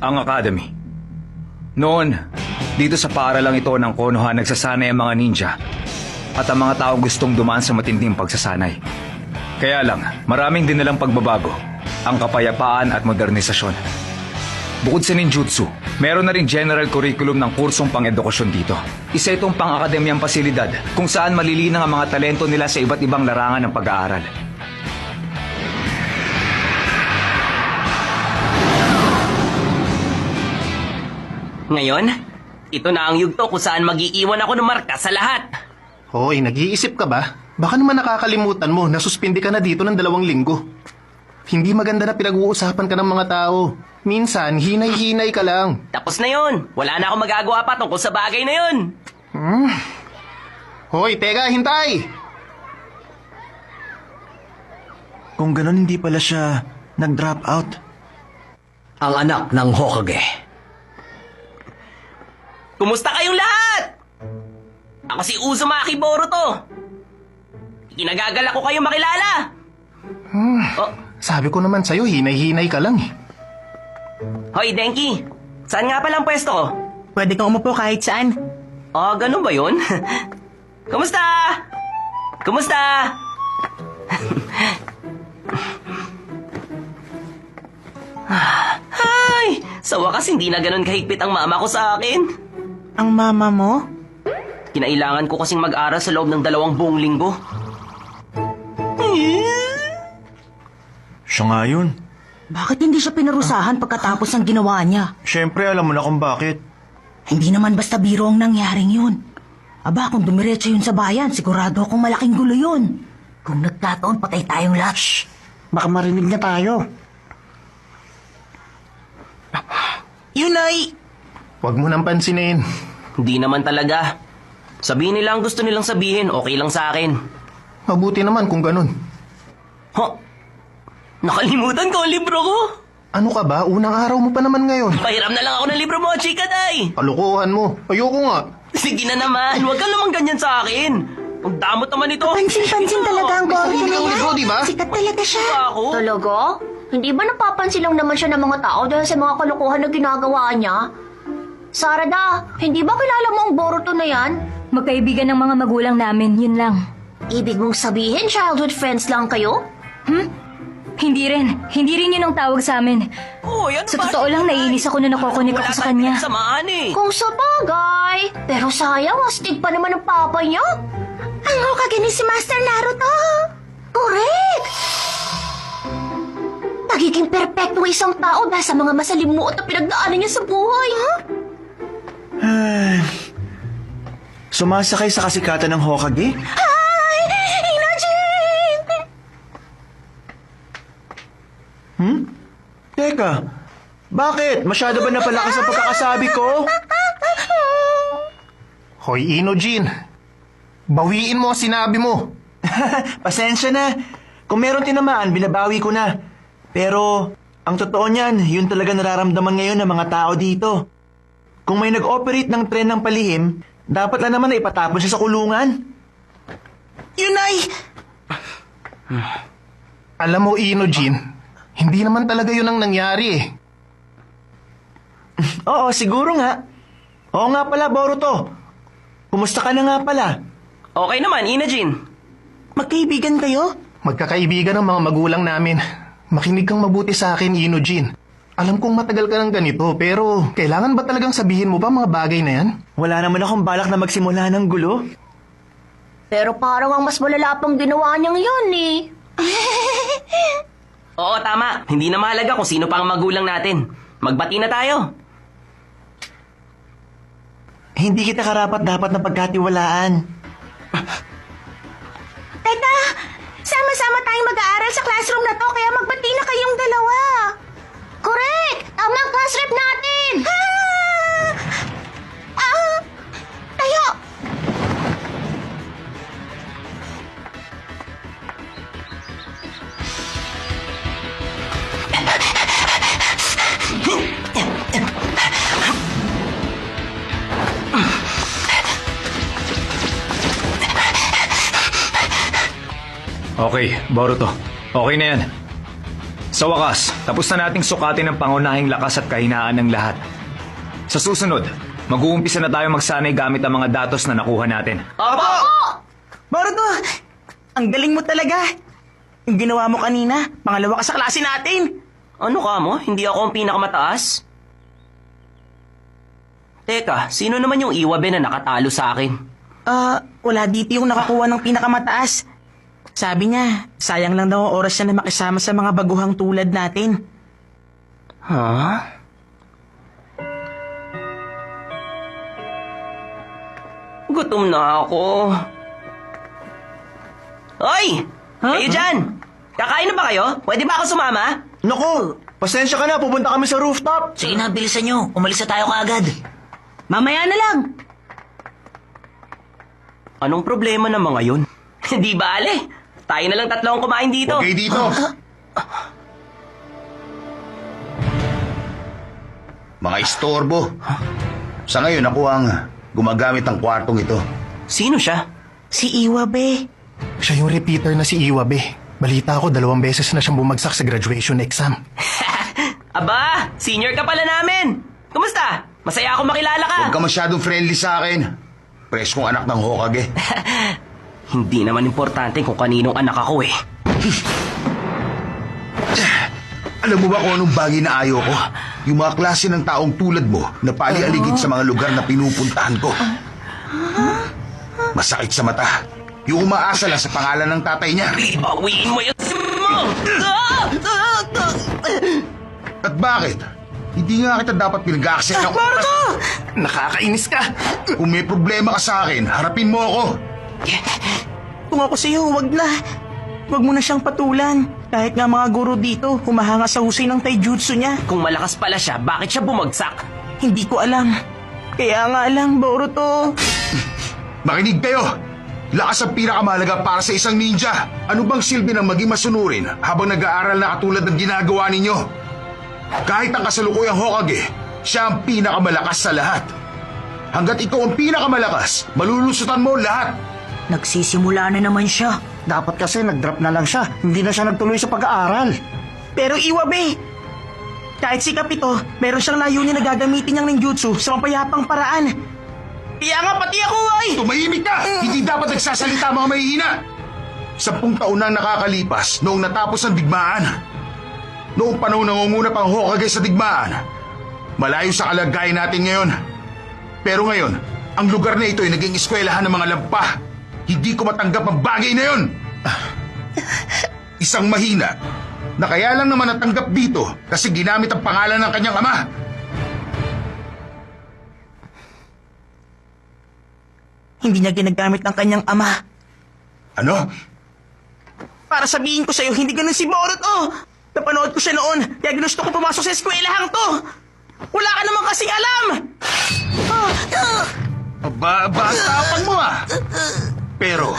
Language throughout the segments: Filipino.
Ang Academy. Noon, dito sa paaralang ito ng Konoha nagsasanay ang mga ninja at ang mga tao gustong dumaan sa matinding pagsasanay. Kaya lang, maraming dinalang pagbabago, ang kapayapaan at modernisasyon. Bukod sa ninjutsu, meron na rin general curriculum ng kursong pang-edukasyon dito. Isa itong pang-akademyang pasilidad kung saan malilinang ang mga talento nila sa iba't ibang larangan ng pag-aaral. Ngayon, ito na ang yugto kung saan mag-iiwan ako ng marka sa lahat. Hoy, nag-iisip ka ba? Baka naman nakakalimutan mo na suspindi ka na dito ng 2 linggo. Hindi maganda na pinag-uusapan ka ng mga tao. Minsan, hinay-hinay ka lang. Tapos na yon. Wala na akong magagawa pa tungkol sa bagay na yon. Hoy, teka, hintay! Kung ganon, hindi pala siya nag-drop out. Ang anak ng Hokage. Kumusta kayong lahat? Ako si Uzumaki Boruto. Kinagagalak ko kayong makilala. Sabi ko naman sa'yo, hinay-hinay ka lang eh. Hoy, Denki. Saan nga pala ang pwesto ko? Pwede kang umupo kahit saan. Ganun ba yun? Kumusta? Kumusta? Ay, sa wakas hindi na ganun kahigpit ang mama ko sa akin. Ang mama mo? Kinailangan ko kasing mag-aral sa loob ng 2 buong linggo. Siya nga yun. Bakit hindi siya pinarusahan pagkatapos ng ginawa niya? Siyempre, alam mo na kung bakit. Hindi naman basta biro ang nangyaring yun. Aba, kung dumiretso yun sa bayan, sigurado akong malaking gulo yun. Kung nagkataon, patay tayong lahat. Shh! Baka marinig na tayo. Yun ay... Huwag mo nang pansinin. Hindi naman talaga. Sabihin nila ang gusto nilang sabihin, okay lang sa akin. Mabuti naman kung ganun. Nakalimutan ko ang libro ko. Ano ka ba? Unang araw mo pa naman ngayon. Pahiram na lang ako ng libro mo, chika, day. Kalukuhan mo. Ayoko nga. Sige na naman, huwag ka naman ganyan sa akin. Ang damot naman ito. Pansin-pansin talaga ang Boruto na libro, di ba? Sikat talaga siya. Ako? Talaga? Hindi ba napapansin lang naman siya ng mga tao dahil sa mga kalokohan na ginagawa niya? Sarada, hindi ba kilala mo ang Boruto na yan? Magkaibigan ng mga magulang namin, yun lang. Ibig mong sabihin, childhood friends lang kayo? Hindi rin yun ang tawag sa amin. Uy, ano Sa ba? totoo lang, naiinis ako na nakokonek ako sa kanya. Wala samaan eh. Kung sa bagay. Pero sayang, astig pa naman ang papa niya. Ang Hokage ni si Master Naruto. Correct! Pagiging perpektong isang tao dahil sa mga masalimuot na pinagdaanan niya sa buhay. Sumasakay sa kasikatan ng Hokage? Ay! Inajin! Teka, bakit? Masyado ba napalakas ang pagkakasabi ko? Hoy, Inojin. Bawiin mo ang sinabi mo. Pasensya na. Kung meron tinamaan, binabawi ko na. Pero, ang totoo niyan, yun talaga nararamdaman ngayon ng mga tao dito. Kung may nag-operate ng tren ng palihim, dapat lang naman na ipatapon siya sa kulungan. Yun ay... Alam mo, Inojin, hindi naman talaga yun ang nangyari eh. Oo, siguro nga. Oo nga pala, Boruto. Kumusta ka na nga pala? Okay naman, Inajin. Magkaibigan kayo? Magkakaibigan ng mga magulang namin. Makinig kang mabuti sa akin, Inojin. Alam kong matagal ka ng ganito, pero kailangan ba talagang sabihin mo ba mga bagay na yan? Wala naman akong balak na magsimula ng gulo. Pero parang ang mas malala pang ginawa niyang yun eh. Oo, tama. Hindi na mahalaga kung sino pa ang magulang natin. Magbati na tayo. Hindi kita karapat-dapat na pagkatiwalaan. Teka! Sama-sama tayong mag-aaral sa classroom na to, kaya magbati na kayong dalawa. Correct! Tama ang class rep natin! Tayo! Okay, Boruto. Okay na yan. Sa wakas, tapos na nating sukatin ang pangunahing lakas at kahinaan ng lahat. Sa susunod, mag-uumpisa na tayo magsanay gamit ang mga datos na nakuha natin. Opo! Boruto, ang galing mo talaga. Yung ginawa mo kanina, pangalawa ka sa klase natin. Ano ka mo? Hindi ako ang pinakamataas? Teka, sino naman yung Iwabe na nakatalo sa akin? Wala dito yung nakakuha ng pinakamataas. Sabi niya, sayang lang daw ang oras niya na makisama sa mga baguhang tulad natin. Ha? Gutom na ako. Hoy! Kayo dyan! Kakain na ba kayo? Pwede ba ako sumama? Naku, pasensya ka na, pupunta kami sa rooftop. Sige na, bilisan nyo. Umalis na tayo kaagad. Mamaya na lang. Anong problema ng mga yun? Di bale. Tayo na lang tatlo ang kumain dito. Okay dito. Mga istorbo. Sa ngayon ako ang gumagamit ng kwartong ito. Sino siya? Si Iwabe. Siya yung repeater na si Iwabe. Balita ko 2 beses na siyang bumagsak sa graduation exam. Aba, senior ka pala namin. Kumusta? Masaya ako makilala ka. Huwag ka masyadong friendly sa akin. Preskong anak ng Hokage. Hindi naman importante kung kaninong anak ako eh. Alam mo ba kung anong bagay na ayaw ko? Yung mga klase ng taong tulad mo na paali-aligid sa mga lugar na pinupuntahan ko. Masakit sa mata. Yung umaasa lang sa pangalan ng tatay niya. Bawiin mo yung mo! At bakit? Hindi nga kita dapat pinag-aaksaya ng oras. Nakakainis ka! Kung may problema ka sa akin, harapin mo ako. Kung ako sa'yo, wag na. Wag mo na siyang patulan. Kahit nga mga guro dito, humahanga sa husay ng taijutsu niya. Kung malakas pala siya, bakit siya bumagsak? Hindi ko alam. Kaya nga lang, Boruto. Makinig kayo! Lakas ang pinakamahalaga para sa isang ninja. Ano bang silbi ng maging masunurin habang nag-aaral na katulad ng ginagawa ninyo? Kahit ang kasalukuyang Hokage, siya ang pinakamalakas sa lahat. Hanggat ikaw ang pinakamalakas, malulusutan mo lahat. Nagsisimula na naman siya. Dapat kasi nag-drop na lang siya. Hindi na siya nagtuloy sa pag-aaral. Pero Iwabe, kahit sikap ito, meron siyang layunin na gagamitin niyang ninjutsu sa mapayapang paraan. Kaya nga pati ako ay... Tumahimik ka! Hindi dapat nagsasalita mga mahihina. 10 taon na nakakalipas noong natapos ang digmaan. Noong panahon nangunguna pang Hokage sa digmaan, malayo sa kalagayan natin ngayon. Pero ngayon, ang lugar na ito ay naging eskwelahan ng mga lampa. Hindi ko matanggap ang bagay na yun. Isang mahina na kaya lang naman natanggap dito kasi ginamit ang pangalan ng kanyang ama. Hindi niya ginagamit ng kanyang ama. Ano? Para sabihin ko sa'yo, hindi ganun si Boruto. Napanood ko siya noon, kaya ginusto ko pumasok sa eskwelahang to. Wala ka naman kasing alam. Tapang mo ah. Pero,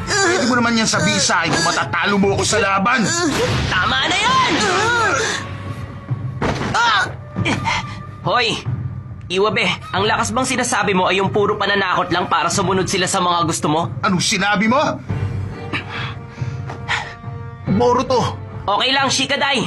pwede mo naman yan sabihin sa akin kung matatalo mo ako sa laban. Tama na yan! Hoy! Iwabe, ang lakas bang sinasabi mo ay yung puro pananakot lang para sumunod sila sa mga gusto mo? Anong sinabi mo? Boruto! Okay lang, Shikadai.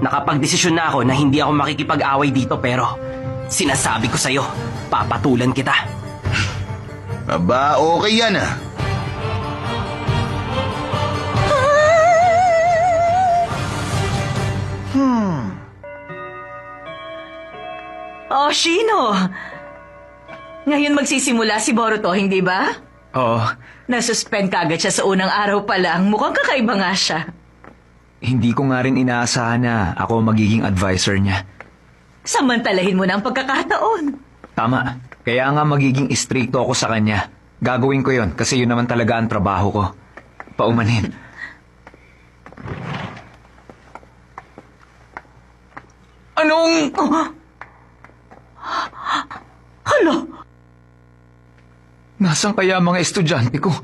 Nakapagdesisyon na ako na hindi ako makikipag-away dito pero sinasabi ko sa'yo, papatulan kita. Aba, okay yan ah. Oh, Shino! Ngayon magsisimula si Boruto, hindi ba? Oo, Nasuspend kagad siya sa unang araw pa lang. Mukhang kakaiba nga siya. hindi ko nga rin inaasahan na ako magiging advisor niya. Samantalahin mo na ang pagkakataon. Tama, kaya nga magiging istrikto ako sa kanya. Gagawin ko yon kasi yun naman talaga ang trabaho ko. Paumanhin. Anong... Hala! Nasaan kaya mga estudyante ko?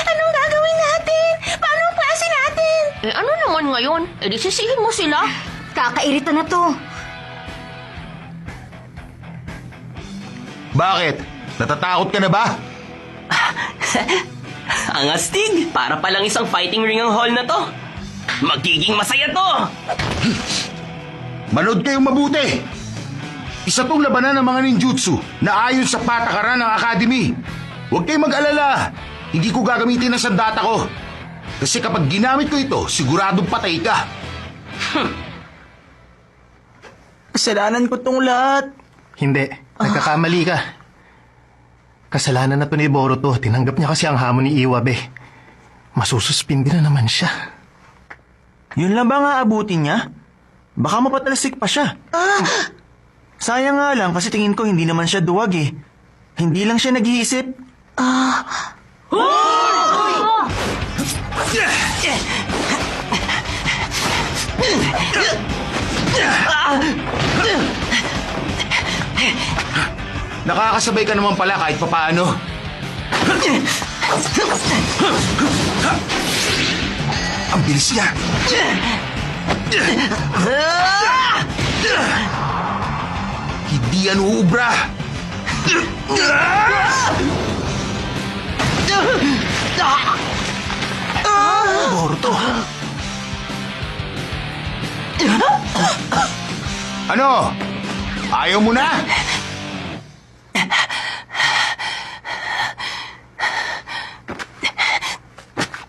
Anong gagawin natin? Paano ang klase natin? Eh ano naman ngayon? Eh di sisihin mo sila. Kakairita na to. Bakit? Natatakot ka na ba? Ang astig! Para palang isang fighting ring ang hall na to. Magiging masaya to! Manood kayong mabuti! Isa tong labanan ng mga ninjutsu na ayon sa patakaran ng Academy. Huwag kayong mag-alala. Hindi ko gagamitin ang sandata ko. Kasi kapag ginamit ko ito, siguradong patay ka. Kasalanan ko tong lahat. Hindi, nagkakamali ka. Kasalanan na to ni Boruto. Tinanggap niya kasi ang hamon ni Iwabe. Masususpindi na naman siya. Yun lang ba nga abutin niya? Baka mapatalasik pa siya. Sayang nga lang kasi tingin ko hindi naman siya duwag eh. Hindi lang siya nag-iisip. Nakakasabay ka naman pala kahit papaano. Ang bilis niya. Hindi yan uubra. Boruto. Ano? Ayaw mo na?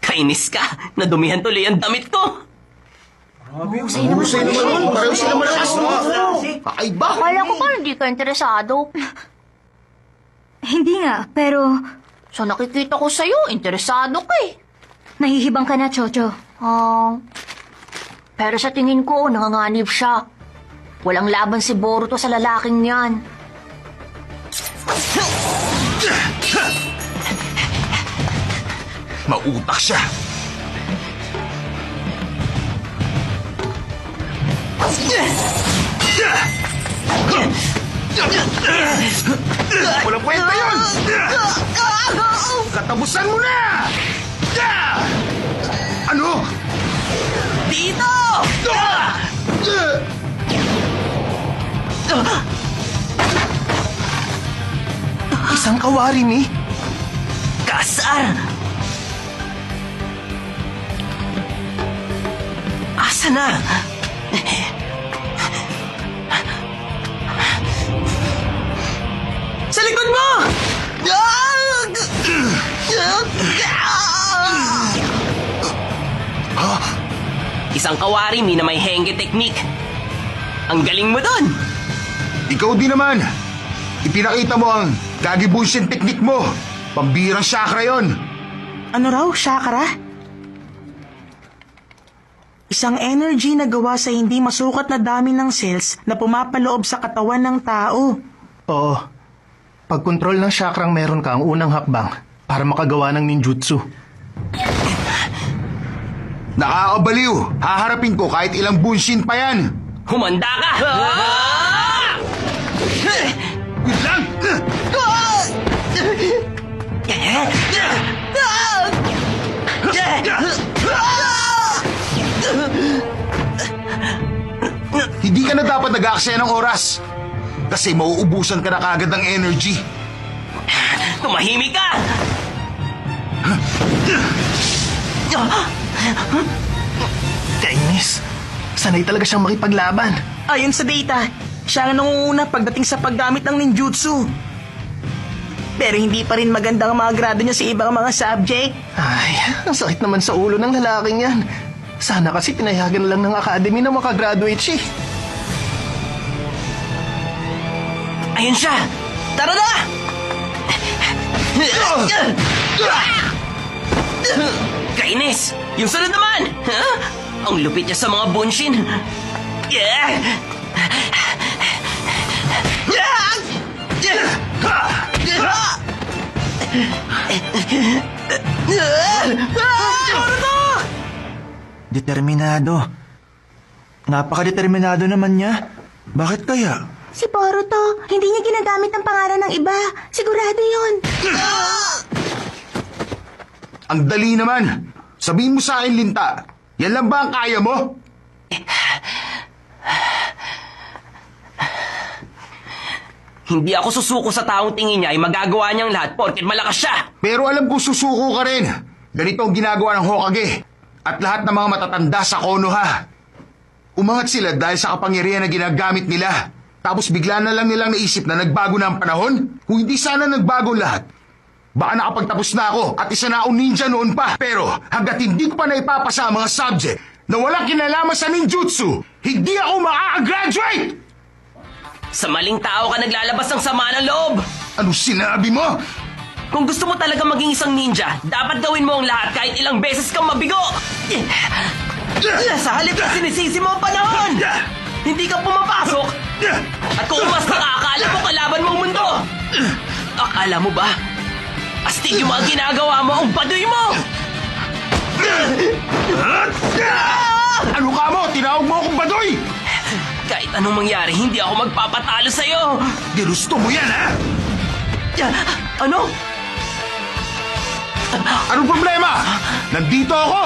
Kainis ka! Nadumihan tuloy ang damit ko! Husay naman. Pareho sila malakas, no? Kakaiba. Akala ko pa hindi ka interesado. Hindi nga, pero Sa nakikita ko sa'yo, interesado ka eh. nahihibang ka na, Chocho. Pero sa tingin ko, nanganganib siya. Walang laban si Boruto sa lalaking yan. Mautak siya. Walang kwenta yun! Katapusan mo na! Ano? Dito! Isang kawari ni. Kasar! Asa na? Sa likod mo! Isang kawarimi na may henge technique. Ang galing mo doon! Ikaw din naman. Ipinakita mo ang Kagibushin technique mo. Pambirang chakra yon. Ano raw, chakra? Isang energy na gawa sa hindi masukat na dami ng cells na pumapaloob sa katawan ng tao. Oo. Pagkontrol ng chakrang meron ka ang unang hakbang para makagawa ng ninjutsu. Nakakabaliw. Haharapin ko kahit ilang bunshin pa yan. Humanda ka! Wait lang! Hindi ka na dapat nag-aaksaya ng oras. Kasi mauubusan ka na kagad ng energy. Tumahimik ka! Kainis. Sanay talaga siyang makipaglaban. Ayon sa data, siya ang nangunguna pagdating sa paggamit ng ninjutsu. Pero hindi pa rin maganda ang mga grado niya sa ibang mga subject. Ay, ang sakit naman sa ulo ng lalaking yan. Sana kasi pinayagan lang ng academy na makagraduate siya. Ayun siya! Tara na! Kainis! Yung sunod naman! Huh? Ang lupit niya sa mga bunshin! Determinado. Napaka-determinado naman niya. Bakit kaya? Si Boruto, hindi niya ginagamit ang pangalan ng iba. Sigurado yun. Ang dali naman. Sabihin mo sa akin, Linta. Yan lang ba ang kaya mo? Hindi ako susuko sa taong tingin niya ay magagawa niyang lahat porket malakas siya. Pero alam ko susuko ka rin. Ganito ang ginagawa ng Hokage at lahat ng mga matatanda sa Konoha. Umangat sila dahil sa kapangyarihan na ginagamit nila. Tapos bigla na lang nilang naisip na nagbago na ang panahon. Kung hindi sana nagbago lahat, baka nakapagtapos na ako at isa na akong ninja noon pa. Pero hanggat hindi ko pa naipapasa ang mga subject na walang kinalaman sa ninjutsu, hindi ako maa-graduate! Sa maling tao ka naglalabas ng sama ng loob. Ano sinabi mo? Kung gusto mo talaga maging isang ninja, dapat gawin mo ang lahat kahit ilang beses kang mabigo. Sa halip na sinisisi mo ang panahon, hindi ka pumapasok. At kung mas nakakala mo, kalaban mo ang mundo. Akala mo ba? Astig yung mga ginagawa mo, ang baduy mo! Ano ka mo? Tinawag mo akong badoy! Kahit anong mangyari, hindi ako magpapatalo sa'yo! Ginusto mo yan, ha? Ano? Anong problema? Nandito ako!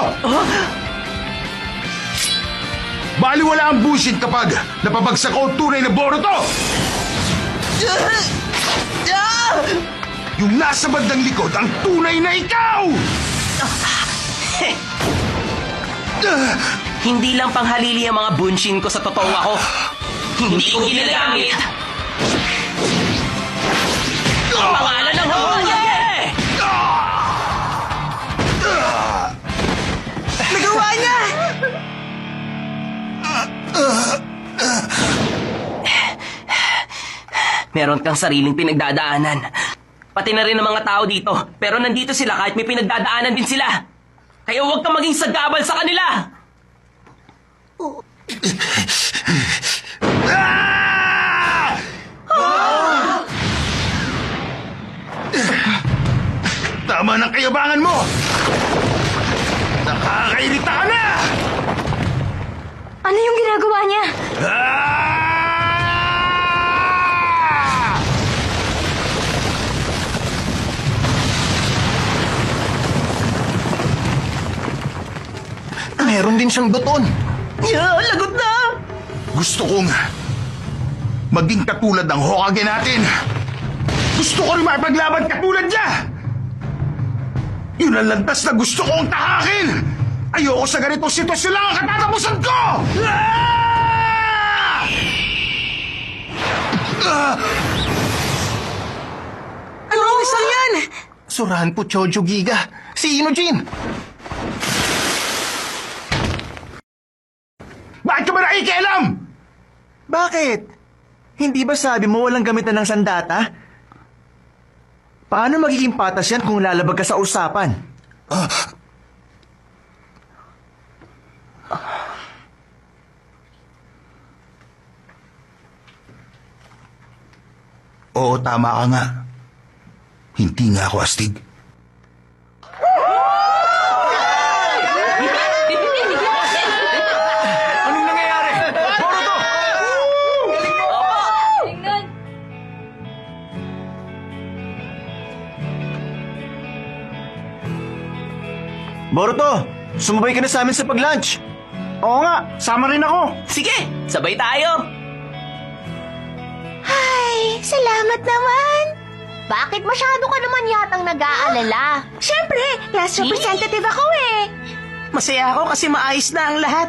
Baliwala ang bullshit kapag napabagsak ko ang tunay na Boruto! Yung nasa bandang likod ang tunay na ikaw! Hindi lang panghalili ang mga bunshin ko sa totoong ako. Hindi ko ginagamit. Ang pangalan ng Hokage! Nagawa niya! Meron kang sariling pinagdadaanan. Pati na rin ang mga tao dito. Pero nandito sila kahit may pinagdadaanan din sila. Kaya huwag kang maging sagabal sa kanila! Tama ng kayabangan mo! Nakakairita ka na! Ano yung ginagawa niya? Meron din siyang baton. Lagot na! Gusto kong maging katulad ng Hokage natin. Gusto ko rin makipaglaban katulad niya. Yun ang landas na gusto kong tahakin. Ayoko sa ganitong sitwasyon lang ang katatapusan ko! Anong isang yan? Surahan po Chojo Giga. Si Inojin. Bakit ka ba nakikialam? Bakit? Hindi ba sabi mo walang gamitan ng sandata? Paano magiging patas yan kung lalabag ka sa usapan? Oo, tama ka nga. Hindi nga ako astig. Anong nangyayari? Boruto! Tingnan! Boruto, sumabay ka na sa amin sa pag-lunch. Oo nga, sama rin ako. Sige, sabay tayo! Ay, salamat naman. Bakit masyado ka naman yatang nag-aalala? Siyempre, class representative ako eh. Masaya ako kasi maayos na ang lahat.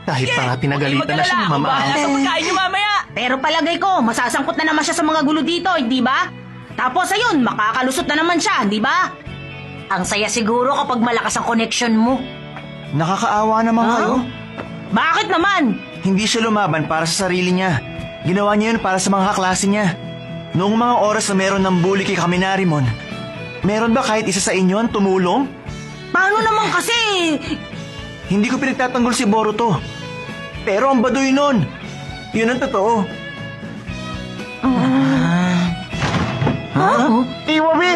Kahit pa nga pinagalitan na siya ng mama. Bahala sa pagkain niyo mamaya! Pero palagay ko, masasangkot na naman siya sa mga gulo dito, hindi ba? Tapos ayun, makakalusot na naman siya, di ba? Ang saya siguro kapag malakas ang connection mo. Nakakaawa naman kayo. Bakit naman? Hindi siya lumaban para sa sarili niya. Ginawa niya yun para sa mga kaklase niya. Noong mga oras na meron ng bully kay Kaminarimon, meron ba kahit isa sa inyo ang tumulong? Paano naman kasi? Hindi ko pinagtatanggol si Boruto. Pero ang baduy nun. Yun ang totoo. Iwabi!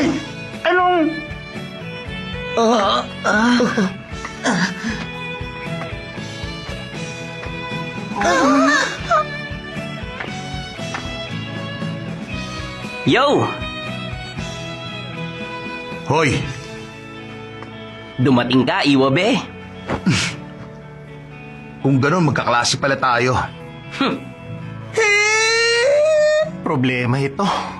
Anong... Yo! Hoy, Dumating ka, Iwabe. kung gano'n magkaklase pala tayo. Problema ito.